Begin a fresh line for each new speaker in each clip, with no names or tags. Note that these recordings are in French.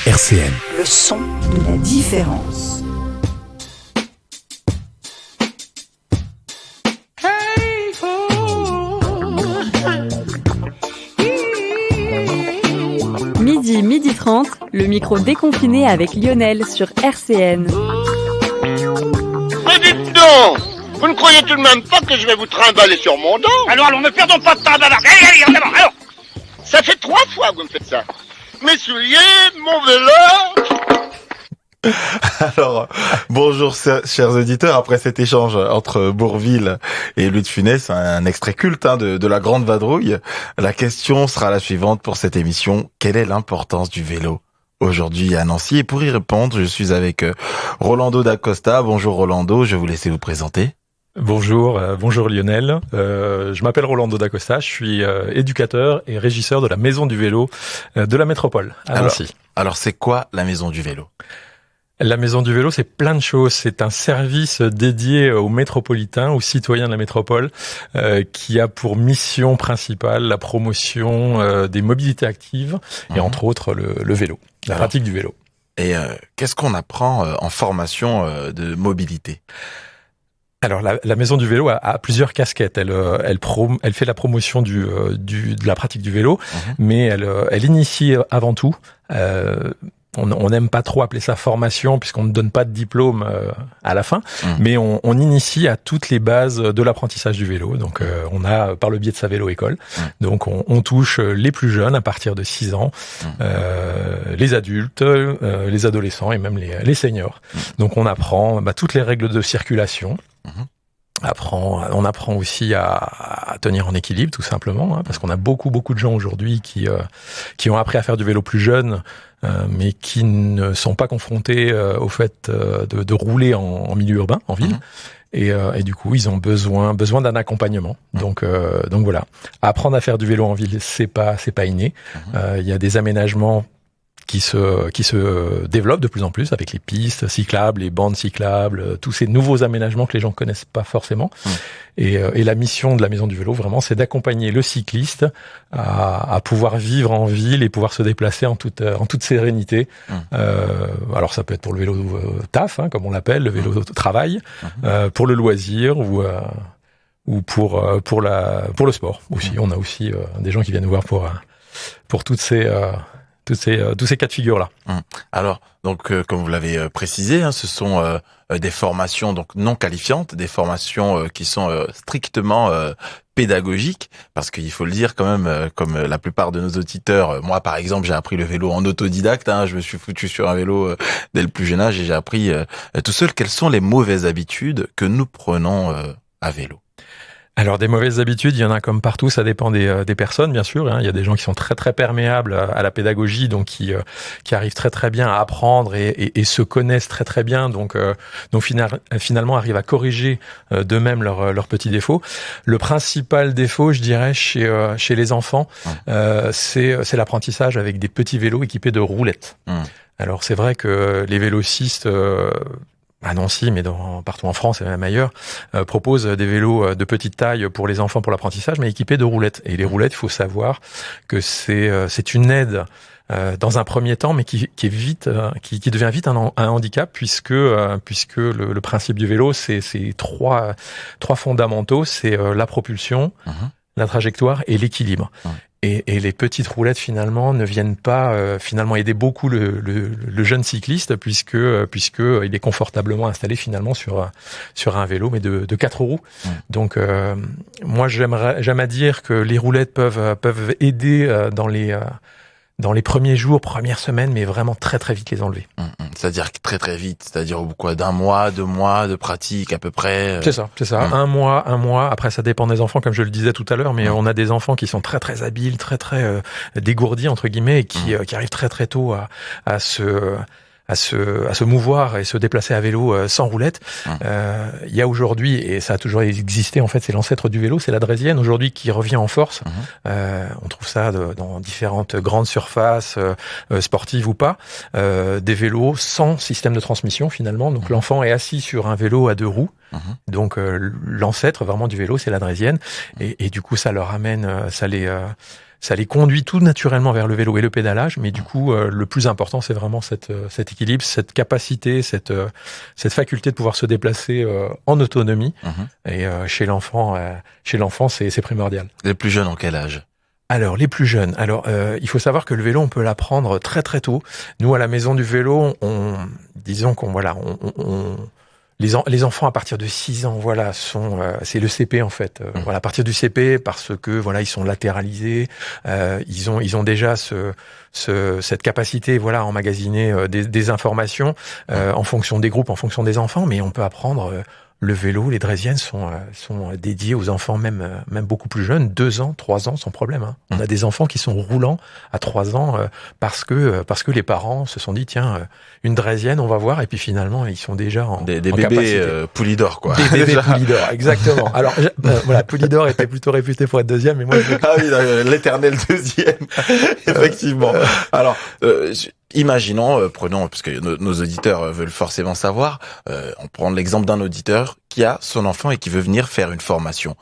RCN.
Le son de la différence.
Midi 30, le micro déconfiné avec Lionel sur RCN.
Mais dites donc, vous ne croyez tout de même pas que je vais vous trimballer sur mon dos?
Alors, ne perdons pas de temps, bavard. Allez, en avant, alors.
Ça fait 3 fois que vous me faites ça. Mes souliers, mon vélo.
Alors, bonjour chers auditeurs, après cet échange entre Bourvil et Louis de Funès, un extrait culte de la Grande Vadrouille, la question sera la suivante pour cette émission. Quelle est l'importance du vélo aujourd'hui à Nancy? Et pour y répondre, je suis avec Rolando D'Acosta. Bonjour Rolando, je vais vous laisser vous présenter.
Bonjour Lionel, je m'appelle Rolando D'Acosta, je suis éducateur et régisseur de la Maison du Vélo de la métropole à Nancy.
Alors c'est quoi la Maison du Vélo ?
La Maison du Vélo, c'est plein de choses. C'est un service dédié aux métropolitains, aux citoyens de la métropole, qui a pour mission principale la promotion des mobilités actives et entre autres le vélo, la pratique du vélo.
Et qu'est-ce qu'on apprend en formation de mobilité ?
Alors la Maison du Vélo a plusieurs casquettes. Elle fait la promotion de la pratique du vélo, mais elle initie avant tout. On n'aime pas trop appeler ça formation puisqu'on ne donne pas de diplôme à la fin, mais on initie à toutes les bases de l'apprentissage du vélo. Donc on a par le biais de sa vélo-école, donc on touche les plus jeunes à partir de 6 ans, les adultes, les adolescents et même les seniors. Donc on apprend toutes les règles de circulation. On apprend aussi à tenir en équilibre tout simplement, parce qu'on a beaucoup de gens aujourd'hui qui ont appris à faire du vélo plus jeune, mais qui ne sont pas confrontés au fait de rouler en milieu urbain, en ville. Et du coup, ils ont besoin d'un accompagnement. Donc voilà. Apprendre à faire du vélo en ville, c'est pas inné. Il y a des aménagements qui se développent de plus en plus avec les pistes cyclables, les bandes cyclables, tous ces nouveaux aménagements que les gens connaissent pas forcément. Et la mission de la Maison du Vélo, vraiment, c'est d'accompagner le cycliste à pouvoir vivre en ville et pouvoir se déplacer en toute sérénité. Alors ça peut être pour le vélo taf, comme on l'appelle, le vélo travail, pour le loisir ou pour le sport aussi. On a aussi des gens qui viennent nous voir pour tous ces cas de figure-là.
Alors, donc, comme vous l'avez précisé, ce sont des formations donc non qualifiantes, des formations qui sont strictement pédagogiques, parce qu'il faut le dire quand même, comme la plupart de nos auditeurs, moi par exemple, j'ai appris le vélo en autodidacte, je me suis foutu sur un vélo dès le plus jeune âge et j'ai appris tout seul. Quelles sont les mauvaises habitudes que nous prenons à vélo ?
Alors des mauvaises habitudes, il y en a comme partout, ça dépend des personnes bien sûr. Il y a des gens qui sont très perméables à la pédagogie, donc qui arrivent très bien à apprendre et se connaissent très bien, donc finalement arrivent à corriger d'eux-mêmes leurs petits défauts. Le principal défaut, je dirais, chez les enfants, c'est l'apprentissage avec des petits vélos équipés de roulettes. Alors c'est vrai que les vélocistes à Nancy, mais partout en France et même ailleurs, propose des vélos de petite taille pour les enfants pour l'apprentissage, mais équipés de roulettes. Et les roulettes, il faut savoir que c'est une aide dans un premier temps, mais qui devient vite un handicap, puisque le principe du vélo, c'est trois fondamentaux, c'est la propulsion, la trajectoire et l'équilibre. Et les petites roulettes finalement ne viennent pas aider beaucoup le jeune cycliste puisque il est confortablement installé finalement sur un vélo mais de 4 roues. Donc moi j'aime à dire que les roulettes peuvent aider dans les premiers jours, premières semaines, mais vraiment très vite les enlever.
C'est-à-dire très vite, c'est-à-dire quoi, d'1 mois, 2 mois de pratique à peu près.
C'est ça. 1 mois. Après, ça dépend des enfants, comme je le disais tout à l'heure, mais on a des enfants qui sont très habiles, très dégourdis entre guillemets, et qui arrivent très tôt à se mouvoir et se déplacer à vélo sans roulette. Il y a aujourd'hui, et ça a toujours existé en fait, c'est l'ancêtre du vélo, c'est la draisienne aujourd'hui qui revient en force. On trouve ça dans différentes grandes surfaces, sportives ou pas, des vélos sans système de transmission finalement. Donc l'enfant est assis sur un vélo à 2 roues. Donc l'ancêtre vraiment du vélo, c'est la draisienne, et du coup ça leur amène, ça les conduit tout naturellement vers le vélo et le pédalage, mais du coup, le plus important, c'est vraiment cet équilibre, cette capacité, cette faculté de pouvoir se déplacer en autonomie. Et chez l'enfant, c'est primordial.
Les plus jeunes, en quel âge?
Alors, les plus jeunes. Alors, il faut savoir que le vélo, on peut l'apprendre très très tôt. Nous, à la maison du vélo, les enfants à partir de 6 ans, voilà, c'est le CP en fait. Voilà, à partir du CP, parce que voilà, ils sont latéralisés, ils ont déjà cette capacité, voilà, à emmagasiner des informations en fonction des groupes, en fonction des enfants. Mais on peut apprendre. Le vélo, les draisiennes sont dédiées aux enfants même beaucoup plus jeunes, 2 ans, 3 ans sans problème. Hein. On a des enfants qui sont roulants à 3 ans parce que les parents se sont dit tiens, une draisienne, on va voir, et puis finalement ils sont déjà en
des
en
bébés
capacité.
Poulidor, quoi.
Des bébés Poulidor, exactement. Alors voilà, Poulidor était plutôt réputé pour être deuxième, mais moi
Ah oui, l'éternel deuxième, effectivement. Alors, imaginons, prenons, parce que nos auditeurs veulent forcément savoir, on prend l'exemple d'un auditeur qui a son enfant et qui veut venir faire une formation.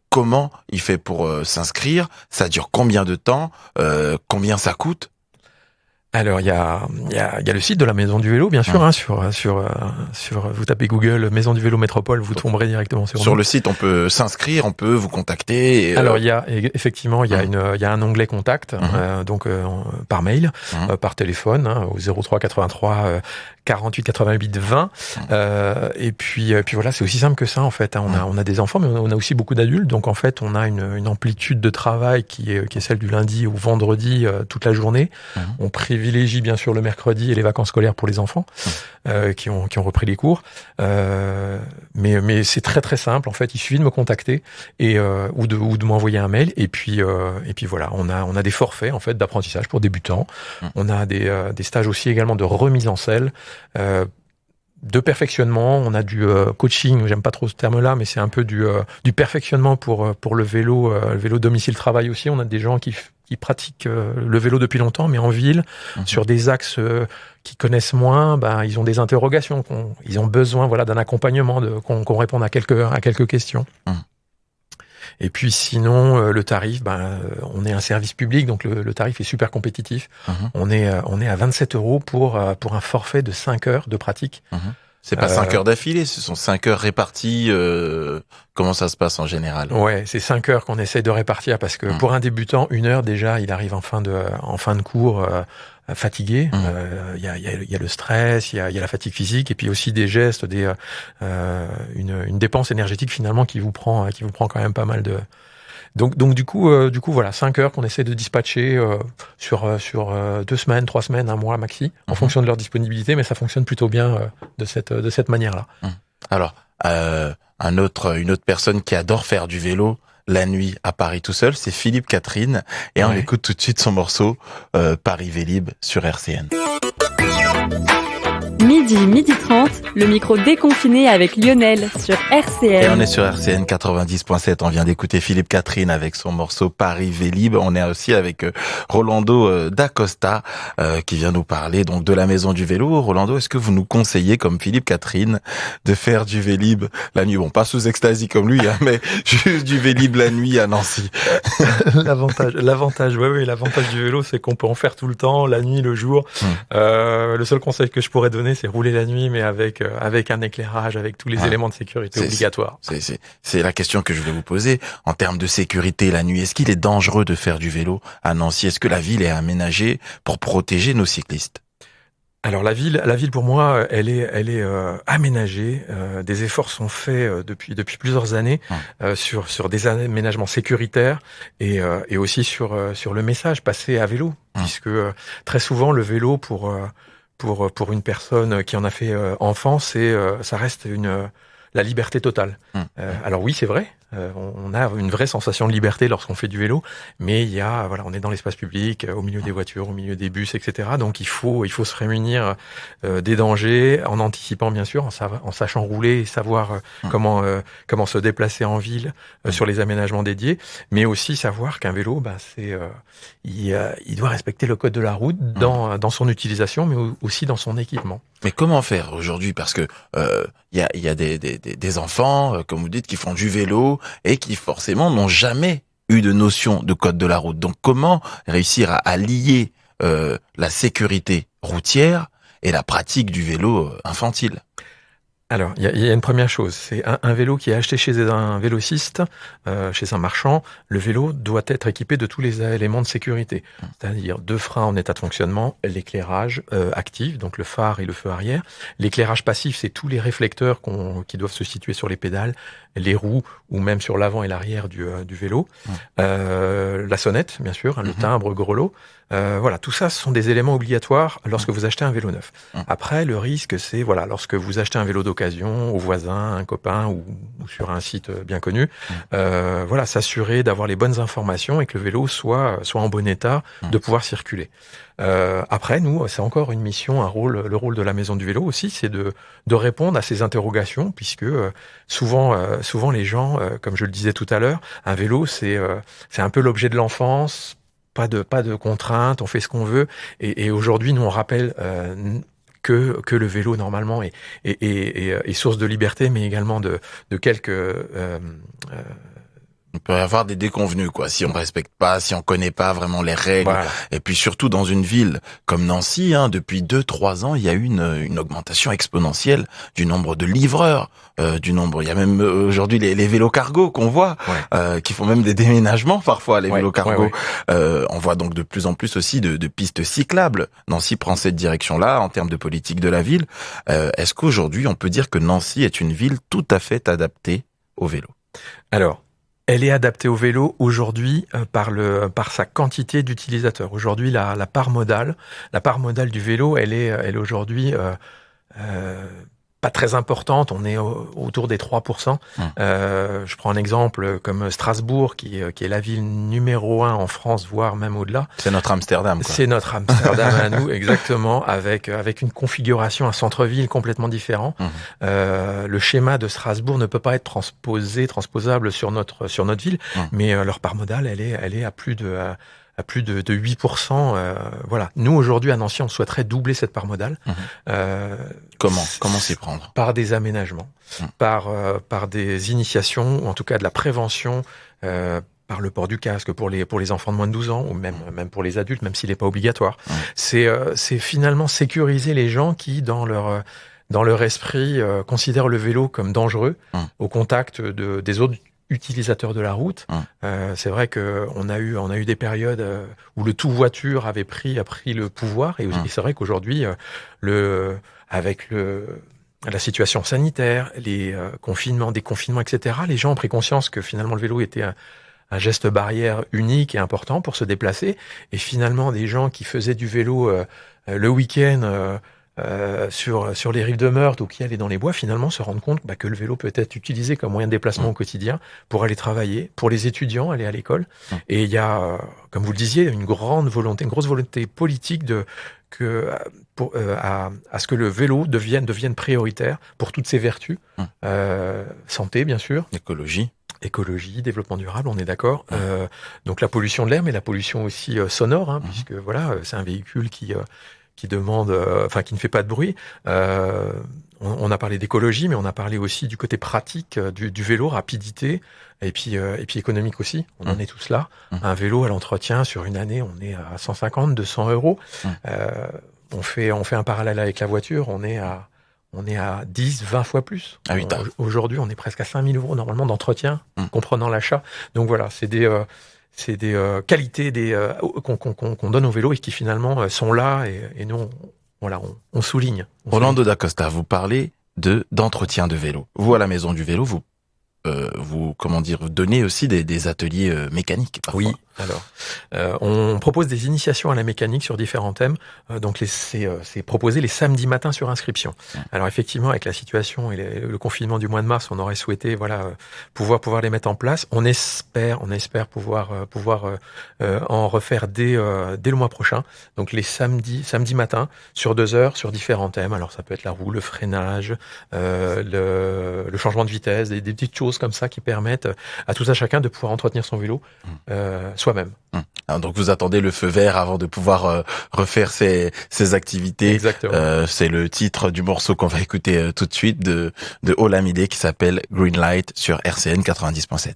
Comment il fait pour s'inscrire? Ça dure combien de temps? Combien ça coûte?
Alors il y a le site de la Maison du Vélo, bien sûr, hein, sur vous tapez Google Maison du Vélo Métropole, vous tomberez directement sur
le site. On peut s'inscrire, on peut vous contacter.
Alors il y a effectivement il y a un onglet contact, donc par mail, par téléphone, hein, au 03 83 48 88 20. Et puis voilà, c'est aussi simple que ça en fait. Hein. On a des enfants, mais on a aussi beaucoup d'adultes. Donc en fait, on a une amplitude de travail qui est celle du lundi au vendredi toute la journée. On privilégie bien sûr le mercredi et les vacances scolaires pour les enfants qui ont repris les cours. Mais c'est très très simple en fait. Il suffit de me contacter ou de m'envoyer un mail. Et puis voilà, on a des forfaits en fait d'apprentissage pour débutants. On a des stages aussi également de remise en selle. De perfectionnement, on a du coaching, j'aime pas trop ce terme-là, mais c'est un peu du perfectionnement pour le vélo domicile-travail aussi. On a des gens qui pratiquent le vélo depuis longtemps, mais en ville, sur des axes qu'ils connaissent moins, ils ont des interrogations, ils ont besoin d'un accompagnement, qu'on réponde à quelques questions. Et puis sinon, le tarif, on est un service public, donc le tarif est super compétitif. On est à 27 € pour un forfait de 5 heures de pratique.
C'est pas 5 heures d'affilée, ce sont 5 heures réparties. Comment ça se passe en général?
Ouais, c'est 5 heures qu'on essaie de répartir parce que pour un débutant, 1 heure déjà, il arrive en fin de cours fatigué. Il y a le stress, il y a la fatigue physique et puis aussi des gestes, une dépense énergétique finalement qui vous prend quand même pas mal de. Donc du coup voilà, 5 heures qu'on essaie de dispatcher sur 2 semaines, 3 semaines, 1 mois maxi, en fonction de leur disponibilité, mais ça fonctionne plutôt bien de cette manière-là.
Alors, une autre personne qui adore faire du vélo la nuit à Paris tout seul, c'est Philippe Catherine, et on écoute tout de suite son morceau Paris Vélib sur RCN.
Midi 30, le micro déconfiné avec Lionel sur RCN.
Et on est sur RCN 90.7. On vient d'écouter Philippe Catherine avec son morceau Paris Vélib. On est aussi avec Rolando D'Acosta qui vient nous parler donc de la Maison du Vélo. Rolando, est-ce que vous nous conseillez, comme Philippe Catherine, de faire du Vélib la nuit? Bon, pas sous extasie comme lui, hein, mais juste du Vélib la nuit à Nancy.
L'avantage du vélo, c'est qu'on peut en faire tout le temps, la nuit, le jour. Le seul conseil que je pourrais donner, c'est rouler la nuit, mais avec un éclairage, avec tous les éléments de sécurité obligatoires.
C'est la question que je voulais vous poser. En termes de sécurité la nuit, est-ce qu'il est dangereux de faire du vélo à Nancy? Est-ce que la ville est aménagée pour protéger nos cyclistes?
Alors la ville pour moi, elle est aménagée. Des efforts sont faits depuis plusieurs années sur des aménagements sécuritaires et aussi sur le message passé à vélo, puisque très souvent le vélo pour une personne qui en a fait enfant, ça reste la liberté totale. Alors oui, c'est vrai, on a une vraie sensation de liberté lorsqu'on fait du vélo, mais on est dans l'espace public, au milieu des voitures, au milieu des bus, etc. Donc il faut se prémunir des dangers, en anticipant bien sûr, en sachant rouler et savoir comment se déplacer en ville sur les aménagements dédiés, mais aussi savoir qu'un vélo, il doit respecter le code de la route dans son utilisation, mais aussi dans son équipement.
Mais comment faire aujourd'hui? Parce que il y a des enfants, comme vous dites, qui font du vélo et qui forcément n'ont jamais eu de notion de code de la route. Donc comment réussir à lier la sécurité routière et la pratique du vélo infantile?
Alors, il y a une première chose, c'est un vélo qui est acheté chez un vélociste, chez un marchand. Le vélo doit être équipé de tous les éléments de sécurité, c'est-à-dire 2 freins en état de fonctionnement, l'éclairage actif, donc le phare et le feu arrière. L'éclairage passif, c'est tous les réflecteurs qui doivent se situer sur les pédales, les roues ou même sur l'avant et l'arrière du vélo. La sonnette, bien sûr, le timbre, grelot. Voilà, tout ça, ce sont des éléments obligatoires lorsque vous achetez un vélo neuf. Après, le risque, c'est lorsque vous achetez un vélo d'occasion au voisin, un copain ou sur un site bien connu, s'assurer d'avoir les bonnes informations et que le vélo soit en bon état de pouvoir circuler. Après, nous, c'est encore une mission, le rôle de la Maison du Vélo aussi, c'est de répondre à ces interrogations, puisque souvent les gens, comme je le disais tout à l'heure, un vélo, c'est un peu l'objet de l'enfance. Pas de contraintes, on fait ce qu'on veut. Et aujourd'hui, nous on rappelle que le vélo normalement est source de liberté, mais également de quelques
il peut y avoir des déconvenus, quoi, si on respecte pas, si on connaît pas vraiment les règles.
Voilà.
Et puis surtout dans une ville comme Nancy, depuis 2-3 ans, il y a eu une augmentation exponentielle du nombre de livreurs, il y a même aujourd'hui les vélos cargo qu'on voit, qui font même des déménagements parfois, les vélos cargo. On voit donc de plus en plus aussi de pistes cyclables. Nancy prend cette direction-là en termes de politique de la ville. Est-ce qu'aujourd'hui on peut dire que Nancy est une ville tout à fait adaptée au vélo? Alors,
elle est adaptée au vélo aujourd'hui par sa quantité d'utilisateurs. Aujourd'hui, la part modale du vélo, elle est aujourd'hui pas très importante. On est autour des 3%. Je prends un exemple comme Strasbourg, qui est la ville numéro 1 en France, voire même au-delà.
C'est notre Amsterdam, quoi.
C'est notre Amsterdam à nous, exactement, avec une configuration, un centre-ville complètement différent. Le schéma de Strasbourg ne peut pas être transposable sur notre ville, mais leur part modale, elle est à plus de 8%. Voilà. Nous, aujourd'hui, à Nancy, on souhaiterait doubler cette part modale.
Comment s'y prendre?
Par des aménagements, par des initiations, ou en tout cas de la prévention, par le port du casque pour les enfants de moins de 12 ans, ou même pour les adultes, même s'il n'est pas obligatoire. C'est finalement sécuriser les gens qui, dans leur esprit, considèrent le vélo comme dangereux au contact des autres utilisateurs de la route. C'est vrai que on a eu des périodes où le tout voiture a pris le pouvoir, et c'est vrai qu'aujourd'hui avec la situation sanitaire, les déconfinements, etc., les gens ont pris conscience que finalement le vélo était un geste barrière unique et important pour se déplacer, et finalement des gens qui faisaient du vélo le week-end sur les rives de Meurthe ou qui allaient dans les bois, finalement se rendent compte que le vélo peut être utilisé comme moyen de déplacement au quotidien pour aller travailler, pour les étudiants, aller à l'école. Et il y a, comme vous le disiez, une grosse volonté politique à ce que le vélo devienne prioritaire pour toutes ses vertus. Santé, bien sûr. Écologie, développement durable, on est d'accord. Donc la pollution de l'air, mais la pollution aussi sonore, puisque c'est un véhicule qui demande, qui ne fait pas de bruit. On a parlé d'écologie, mais on a parlé aussi du côté pratique du vélo, rapidité, et puis économique aussi. On en est tous là. Un vélo à l'entretien sur une année, on est à 150, 200 euros. On fait un parallèle avec la voiture, on est à 10, 20 fois plus. Aujourd'hui, on est presque à 5 000 euros normalement d'entretien, comprenant l'achat. Donc voilà, c'est des qualités qu'on donne au vélo et qui finalement sont là, et nous, on souligne.
Rolando da Costa, vous parlez d'entretien de vélo. Vous, à la Maison du Vélo, vous donnez aussi des ateliers mécaniques parfois.
Oui, alors on propose des initiations à la mécanique sur différents thèmes. Donc c'est proposé les samedis matins sur inscription. Alors effectivement, avec la situation et le confinement du mois de mars, on aurait souhaité pouvoir les mettre en place. On espère pouvoir en refaire dès le mois prochain. Donc les samedis matins sur 2 heures sur différents thèmes. Alors ça peut être la roue, le freinage, le changement de vitesse, des petites choses comme ça qui permettent à tout à chacun de pouvoir entretenir son vélo soi-même.
Alors donc vous attendez le feu vert avant de pouvoir refaire ces activités.
Exactement.
C'est le titre du morceau qu'on va écouter tout de suite de Olamide, qui s'appelle Green Light sur RCN 90.7.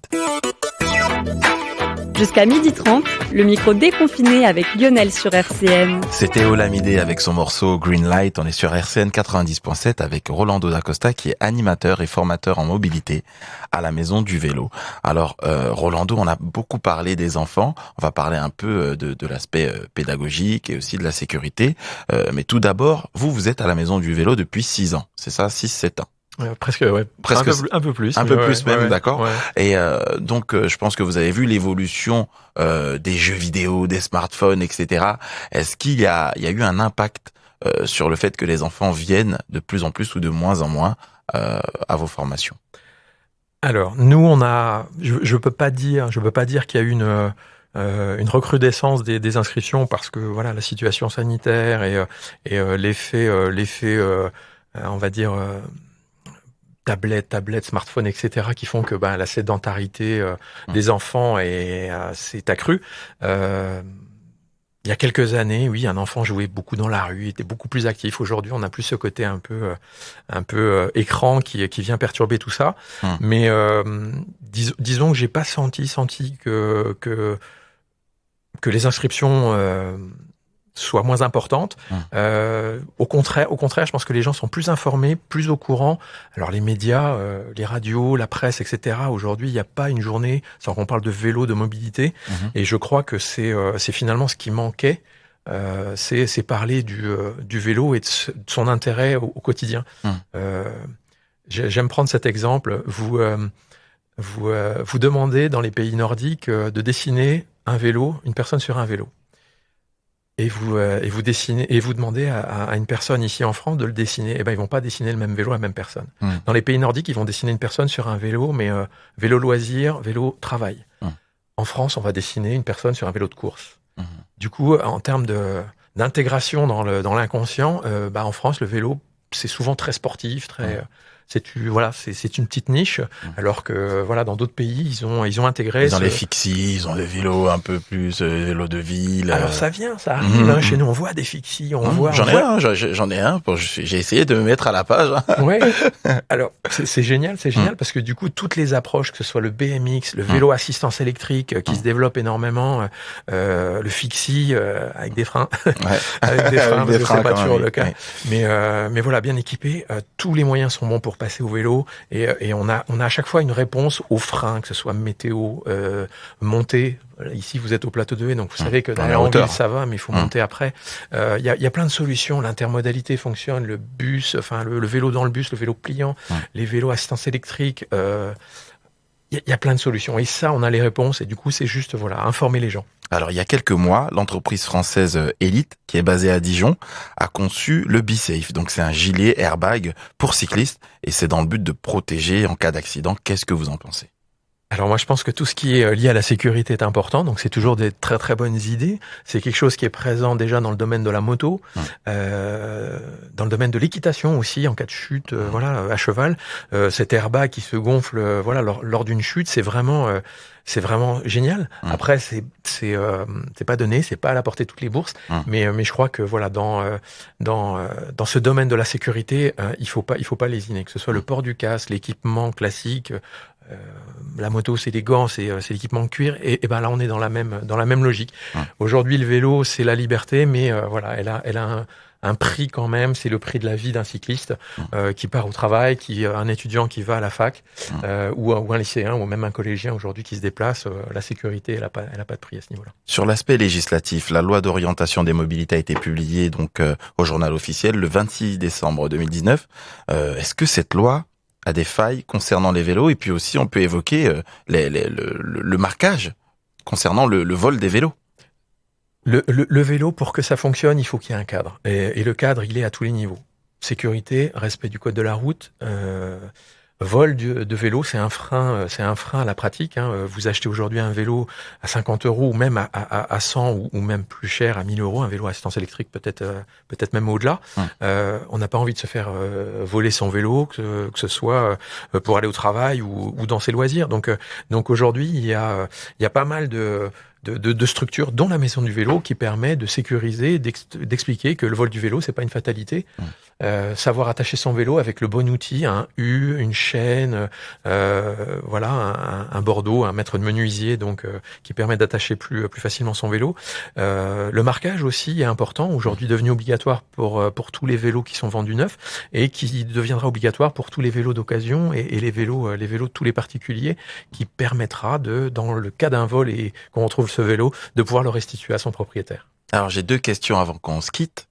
Jusqu'à 12h30, le micro déconfiné avec Lionel sur RCN.
C'était Olamide avec son morceau Green Light. On est sur RCN 90.7 avec Rolando D'Acosta qui est animateur et formateur en mobilité à la Maison du Vélo. Alors Rolando, on a beaucoup parlé des enfants. On va parler un peu de l'aspect pédagogique et aussi de la sécurité. Mais tout d'abord, vous êtes à la Maison du Vélo depuis 6 ans. C'est ça, 6-7 ans.
Presque, ouais.
Presque
un peu plus.
Un peu plus même, d'accord.
Ouais.
Et donc, je pense que vous avez vu l'évolution des jeux vidéo, des smartphones, etc. Est-ce qu'il y a eu un impact sur le fait que les enfants viennent de plus en plus ou de moins en moins à vos formations?
Alors, nous, on a, je peux pas dire qu'il y a eu une recrudescence des inscriptions parce que voilà la situation sanitaire et l'effet, on va dire. Tablettes, smartphones, etc., qui font que la sédentarité des enfants s'est accrue. Il y a quelques années, oui, un enfant jouait beaucoup dans la rue, était beaucoup plus actif. Aujourd'hui, on a plus ce côté un peu écran qui vient perturber tout ça. Mais disons que j'ai pas senti que les inscriptions soit moins importante. Au contraire, je pense que les gens sont plus informés, plus au courant. Alors les médias, les radios, la presse, etc. Aujourd'hui, il n'y a pas une journée sans qu'on parle de vélo, de mobilité. Et je crois que c'est finalement ce qui manquait. C'est parler du vélo et de son intérêt au quotidien. J'aime prendre cet exemple. Vous demandez dans les pays nordiques de dessiner un vélo, une personne sur un vélo. Et vous dessinez, et vous demandez à une personne ici en France de le dessiner. Ils vont pas dessiner le même vélo à la même personne. Dans les pays nordiques, ils vont dessiner une personne sur un vélo, mais vélo loisir, vélo travail. En France, on va dessiner une personne sur un vélo de course. Du coup, en termes d'intégration dans l'inconscient, en France, le vélo, c'est souvent très sportif, très. C'est une petite niche, alors que voilà, dans d'autres pays, ils ont intégré.
Ils ont les fixies, ils ont des vélos un peu plus vélos de ville.
Alors ça arrive. Chez nous, on voit des fixies,
J'en ai un. J'ai essayé de me mettre à la page.
Ouais. Alors c'est génial parce que du coup, toutes les approches, que ce soit le BMX, le vélo assistance électrique qui se développe énormément, le fixie avec des freins, avec des freins, parce que c'est pas toujours le cas. Mais voilà, bien équipé, tous les moyens sont bons pour passer au vélo et on a à chaque fois une réponse aux freins, que ce soit météo, montée. Ici, vous êtes au plateau de Haie, donc vous savez que dans la hauteur, ça va, mais il faut monter après. Il y a plein de solutions. L'intermodalité fonctionne, le bus, enfin le vélo dans le bus, le vélo pliant, les vélos assistance électrique. Il y a plein de solutions. Et ça, on a les réponses. Et du coup, c'est juste, informer les gens.
Alors, il y a quelques mois, l'entreprise française Elite, qui est basée à Dijon, a conçu le BeSafe. Donc, c'est un gilet airbag pour cyclistes. Et c'est dans le but de protéger en cas d'accident. Qu'est-ce que vous en pensez ?
Alors moi, je pense que tout ce qui est lié à la sécurité est important, donc c'est toujours des très très bonnes idées. C'est quelque chose qui est présent déjà dans le domaine de la moto, dans le domaine de l'équitation aussi, en cas de chute, à cheval. Cet airbag qui se gonfle, lors d'une chute, c'est vraiment génial. Après, c'est pas donné, c'est pas à la portée de toutes les bourses, mais je crois que dans ce domaine de la sécurité, il faut pas lésiner, que ce soit le port du casque, l'équipement classique. La moto, c'est les gants, c'est l'équipement de cuir, et là on est dans la même logique. Aujourd'hui, le vélo, c'est la liberté, mais elle a un prix quand même, c'est le prix de la vie d'un cycliste qui part au travail, un étudiant qui va à la fac, ou un lycéen, ou même un collégien aujourd'hui qui se déplace. La sécurité, elle a pas de prix à ce niveau-là.
Sur l'aspect législatif, la loi d'orientation des mobilités a été publiée donc au journal officiel le 26 décembre 2019. Est-ce que cette loi a des failles concernant les vélos? Et puis aussi, on peut évoquer le marquage concernant le vol des vélos.
Le vélo, pour que ça fonctionne, il faut qu'il y ait un cadre. Et le cadre, il est à tous les niveaux. Sécurité, respect du code de la route, vol de vélo, c'est un frein à la pratique. Vous achetez aujourd'hui un vélo à 50 € ou même à 100 ou même plus cher à 1000 €, un vélo à assistance électrique peut-être même au-delà. On n'a pas envie de se faire voler son vélo, que ce soit pour aller au travail ou dans ses loisirs. Donc aujourd'hui, il y a pas mal de de structures, dont la maison du vélo, qui permet de sécuriser, d'expliquer que le vol du vélo, c'est pas une fatalité. Savoir attacher son vélo avec le bon outil, un U, une chaîne, voilà, un bordeaux, un mètre de menuisier, donc qui permet d'attacher plus facilement son vélo. Le marquage aussi est important, aujourd'hui devenu obligatoire pour tous les vélos qui sont vendus neufs et qui deviendra obligatoire pour tous les vélos d'occasion et les vélos de tous les particuliers, qui permettra dans le cas d'un vol et qu'on retrouve ce vélo, de pouvoir le restituer à son propriétaire.
Alors j'ai 2 questions avant qu'on se quitte.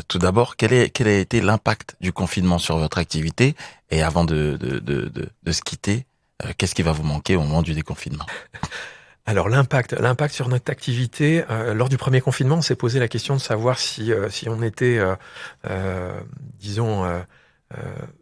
Tout d'abord, quel a été l'impact du confinement sur votre activité? Et avant de se quitter, qu'est-ce qui va vous manquer au moment du déconfinement?
Alors l'impact sur notre activité, lors du premier confinement, on s'est posé la question de savoir si on était,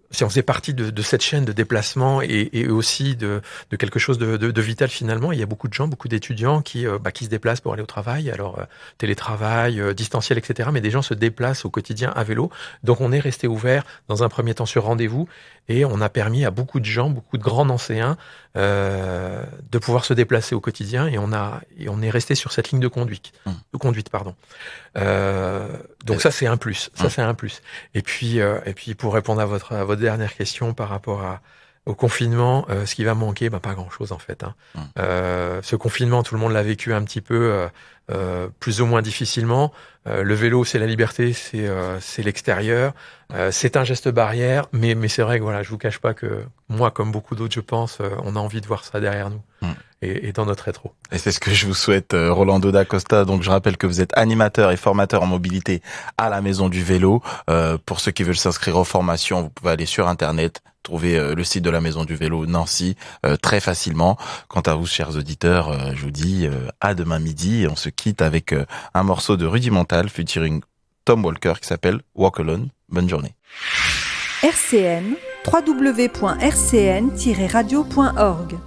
si on faisait partie de cette chaîne de déplacement et aussi de quelque chose de vital finalement. Il y a beaucoup de gens, beaucoup d'étudiants qui se déplacent pour aller au travail, alors télétravail, distanciel, etc. Mais des gens se déplacent au quotidien à vélo. Donc on est resté ouvert dans un premier temps sur rendez-vous et on a permis à beaucoup de gens, beaucoup de grands nancéens de pouvoir se déplacer au quotidien et on est resté sur cette ligne de conduite. Donc ça c'est un plus. Et puis pour répondre à votre dernière question par rapport au confinement, ce qui va manquer, pas grand-chose en fait. Ce confinement, tout le monde l'a vécu un petit peu plus ou moins difficilement. Le vélo, c'est la liberté, c'est l'extérieur, c'est un geste barrière, mais c'est vrai que voilà, je vous cache pas que moi, comme beaucoup d'autres, je pense, on a envie de voir ça derrière nous. Et dans notre rétro.
Et c'est ce que je vous souhaite, Rolando da Costa. Donc, je rappelle que vous êtes animateur et formateur en mobilité à la Maison du Vélo. Pour ceux qui veulent s'inscrire aux formations, vous pouvez aller sur Internet, trouver le site de la Maison du Vélo Nancy très facilement. Quant à vous, chers auditeurs, je vous dis à demain midi. Et on se quitte avec un morceau de Rudimental featuring Tom Walker qui s'appelle Walk Alone. Bonne journée.
RCN, www.rcn-radio.org